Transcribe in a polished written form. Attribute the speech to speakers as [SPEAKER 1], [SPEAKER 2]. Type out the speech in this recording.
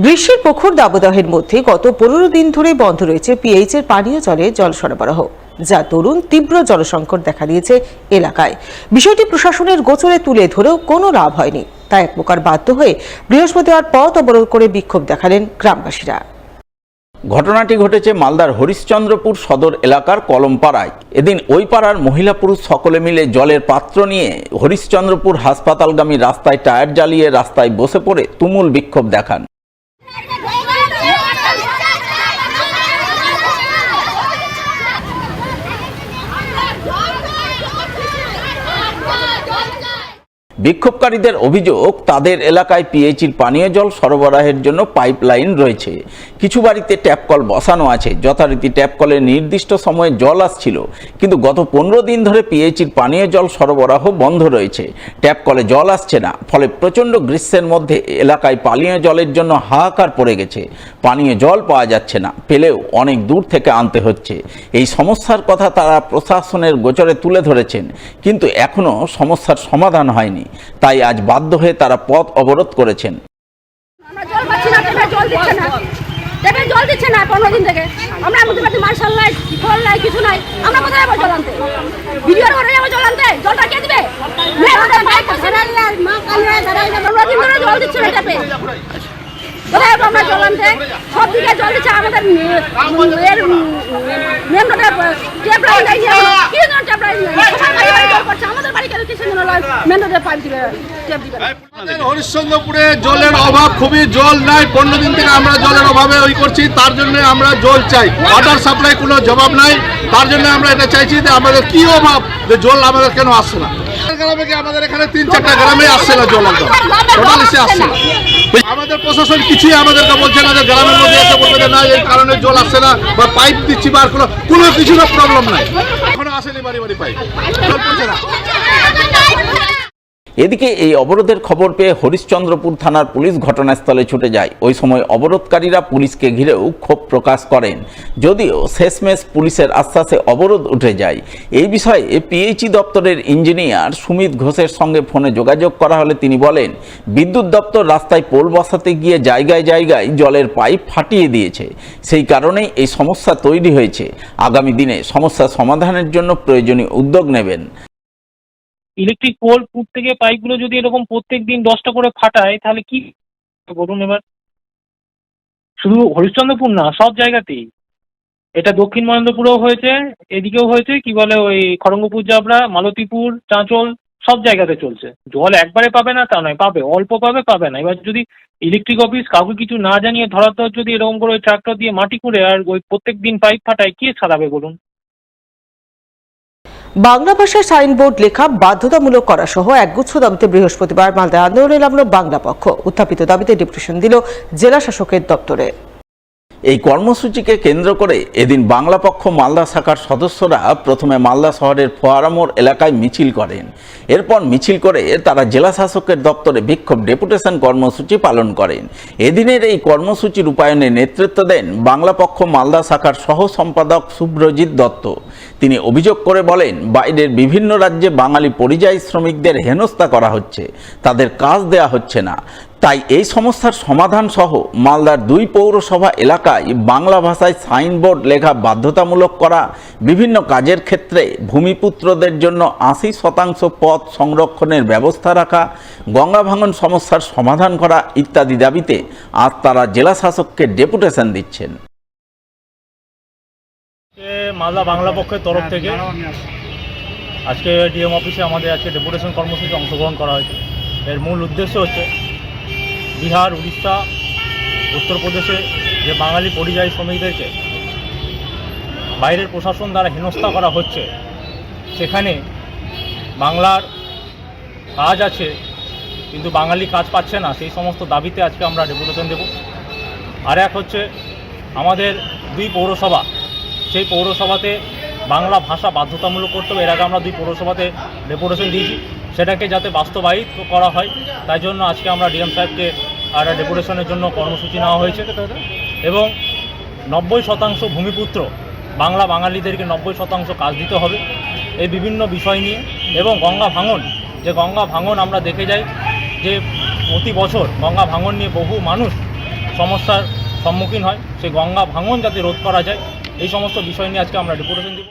[SPEAKER 1] গ্রীষ্মের প্রখর দাবদাহের মধ্যে গত 15 দিন ধরে বন্ধ রয়েছে পিএইচের পানীয় জলের জল সরবরাহ, যা দরুন তীব্র জলসংকট দেখা দিয়েছে এলাকায়। বিষয়টি প্রশাসনের গোচরে তুলে ধরেও কোনো লাভ হয়নি, তাই এক প্রকার বাধ্য হয়ে বৃহস্পতিবার পথ অবরোধ করে বিক্ষোভ দেখালেন গ্রামবাসীরা।
[SPEAKER 2] ঘটনাটি ঘটেছে মালদার হরিশ্চন্দ্রপুর সদর এলাকার কলমপাড়ায়। এদিন ওই পাড়ার মহিলা পুরুষ সকলে মিলে জলের পাত্র নিয়ে হরিশ্চন্দ্রপুর হাসপাতালগামী রাস্তায় টায়ার জ্বালিয়ে রাস্তায় বসে পড়ে তুমুল বিক্ষোভ দেখান। বিক্ষোভকারীদের অভিযোগ, তাদের এলাকায় পিএইচির পানীয় জল সরবরাহের জন্য পাইপলাইন রয়েছে, কিছু বাড়িতে ট্যাপ কল বসানো আছে, যথারীতি ট্যাপ কলে নির্দিষ্ট সময়ে জল আসছিল, কিন্তু গত 15 দিন ধরে পিএইচির পানীয় জল সরবরাহ বন্ধ রয়েছে। ট্যাপ কলে জল আসছে না, ফলে প্রচণ্ড গ্রীষ্মের মধ্যে এলাকায় পানীয় জলের জন্য হাহাকার পড়ে গেছে। পানীয় জল পাওয়া যাচ্ছে না, পেলেও অনেক দূর থেকে আনতে হচ্ছে। এই সমস্যার কথা তারা প্রশাসনের গোচরে তুলে ধরেছেন, কিন্তু এখনও সমস্যার সমাধান হয়নি, তাই আজ বাধ্য হয়ে তারা পথ অবরোধ করেছেন।
[SPEAKER 3] আমরা জল পাচ্ছি না, জল দিচ্ছে না 15 দিন থেকে। আমরা আমাদের কাছে মার্শাল নাই, ফল নাই, কিছু নাই। আমরা কোথায় যাবো জল আনতে? ভিডিওর ঘরে যাবো জল আনতে? জলটা কে দিবে? জল দিচ্ছে না ট্যাপে। কোথায় যাবো আমরা জল আনতে? সব দিকে জল দিচ্ছে আমাদের মেন রোডে ট্যাপ লাইন নাই, কি জন্য ট্যাপ লাইন নাই? সবাই বাড়ি জল পড়ছে, আমাদের বাড়ি কেন কিছু জন্য মেন রোডে পাইপ দিবে, ট্যাপ দিবে।
[SPEAKER 4] হরিশ্চন্দ্রপুরে জলের অভাব খুবই, জল নাই। 15 দিন থেকে আমরা জলের অভাবে করছি, তার জন্য আমরা জল চাই। ওয়াটার সাপ্লাই কোনো জবাব নাই, তার জন্য আমরা এটা চাইছি যে আমাদের কি অভাব, যে জল আমাদের কেন আসছে না। গ্রামে কি আমাদের এখানে 3-4টা গ্রামে আসছে না জল, একদম টোটালি আসছে না। আমাদের প্রশাসন কিছুই আমাদেরকে বলছে না যে গ্রামের মধ্যে এসে বলবে যে না এই কারণে জল আসছে না, বা পাইপ দিচ্ছি বা কোনো কিছু না, প্রবলেম নাই। এখনো আসেনি বাড়ি বাড়ি পাইপ, জল পড়ছে না।
[SPEAKER 2] এদিকে এই অবরোধের খবর পেয়ে হরিশ্চন্দ্রপুর থানার পুলিশ ঘটনাস্থলে ছুটে যায়। ওই সময় অবরোধকারীরা পুলিশকে ঘিরেও ক্ষোভ প্রকাশ করেন, যদিও শেষমেশ পুলিশের আশ্বাসে অবরোধ উঠে যায়। এই বিষয়ে পিএইচই দপ্তরের ইঞ্জিনিয়ার সুমিত ঘোষের সঙ্গে ফোনে যোগাযোগ করা হলে তিনি বলেন, বিদ্যুৎ দপ্তর রাস্তায় পোল বসাতে গিয়ে জায়গায় জায়গায় জলের পাইপ ফাটিয়ে দিয়েছে, সেই কারণেই এই সমস্যা তৈরি হয়েছে। আগামী দিনে সমস্যা সমাধানের জন্য প্রয়োজনীয় উদ্যোগ নেবেন।
[SPEAKER 5] ইলেকট্রিক পোল ফুট থেকে পাইপগুলো যদি এরকম প্রত্যেক দিন 10টা করে ফাটায়, তাহলে কি বলুন এবার? শুধু হরিশ্চন্দ্রপুর না, সব জায়গাতেই। এটা দক্ষিণ মহেন্দ্রপুরেও হয়েছে, এদিকেও হয়েছে, কি বলে ওই খড়গপুর জাবরা, মালতীপুর, চাঁচল, সব জায়গাতে চলছে। জল একবারে পাবে না তা নয়, পাবে, অল্প পাবে, পাবে না। এবার যদি ইলেকট্রিক অফিস কাউকে কিছু না জানিয়ে ধরাধর যদি এরকম করে ওই ট্রাক্টর দিয়ে মাটি করে আর ওই প্রত্যেক দিন পাইপ ফাটায়, কে ছাড়াবে বলুন?
[SPEAKER 1] বাংলা ভাষায় সাইনবোর্ড লেখা বাধ্যতামূলক করা সহ একগুচ্ছ দাবিতে বৃহস্পতিবার মালদায় আন্দোলনে নামল বাংলা পক্ষ। উত্থাপিত দাবিতে ডেপুটেশন দিল জেলা শাসকের দপ্তরে।
[SPEAKER 2] এই কর্মসূচিকে কেন্দ্র করে এদিন বাংলা পক্ষ মালদা শাখার সদস্যরা প্রথমে মালদা শহরের ফোয়ারামোড় এলাকায় মিছিল করেন। এরপর মিছিল করে তারা জেলা শাসকের দপ্তরে বিক্ষোভ ডেপুটেশন কর্মসূচি পালন করেন। এদিনের এই কর্মসূচি রূপায়ণে নেতৃত্ব দেন বাংলা পক্ষ মালদা শাখার সহ সম্পাদক শুভ্রজিৎ দত্ত। তিনি অভিযোগ করে বলেন, বাইরের বিভিন্ন রাজ্যে বাঙালি পরিযায়ী শ্রমিকদের হেনস্থা করা হচ্ছে, তাদের কাজ দেয়া হচ্ছে না। তাই এই সমস্যার সমাধান সহ মালদার 2 পৌরসভা এলাকায় বাংলা ভাষায় সাইনবোর্ড লেখা বাধ্যতামূলক করা, বিভিন্ন কাজের ক্ষেত্রে ভূমিপুত্রদের জন্য 80% পদ সংরক্ষণের ব্যবস্থা রাখা, গঙ্গা ভাঙন সমস্যার সমাধান করা ইত্যাদি দাবিতে আজ তারা জেলা শাসককে ডেপুটেশন দিচ্ছেন।
[SPEAKER 5] মালদা বাংলা পক্ষের তরফ থেকে আজকে ডিএম অফিসে আমাদের আজকে ডেপুটেশন কর্মসূচি অংশগ্রহণ করা হয়েছে। এর মূল উদ্দেশ্য হচ্ছে বিহার, উড়িষ্যা, উত্তরপ্রদেশে যে বাঙালি পরিযায়ী শ্রমিকদেরকে বাইরের প্রশাসন দ্বারা হেনস্থা করা হচ্ছে, সেখানে বাংলার কাজ আছে কিন্তু বাঙালি কাজ পাচ্ছে না, সেই সমস্ত দাবিতে আজকে আমরা ডেপুটেশন দেব। আর এক হচ্ছে আমাদের 2 পৌরসভা, সেই পৌরসভাতে বাংলা ভাষা বাধ্যতামূলক করতে হবে। এর আগে আমরা 2 পৌরসভাতে ডেপুটেশন দিয়েছি, সেটাকে যাতে বাস্তবায়িত করা হয়, তাই জন্য আজকে আমরা ডিএম সাহেবকে একটা ডেপুটেশনের জন্য কর্মসূচি নেওয়া হয়েছে। এবং 90% ভূমিপুত্র বাংলা বাঙালিদেরকে 90% কাজ দিতে হবে, এই বিভিন্ন বিষয় নিয়ে। এবং গঙ্গা ভাঙন, যে গঙ্গা ভাঙন আমরা দেখে যাই যে প্রতি বছর গঙ্গা ভাঙন নিয়ে বহু মানুষ সমস্যার সম্মুখীন হয়, সেই গঙ্গা ভাঙন যাতে রোধ করা যায়, এই সমস্ত বিষয় নিয়ে আজকে আমরা ডেপুটেশন দেব।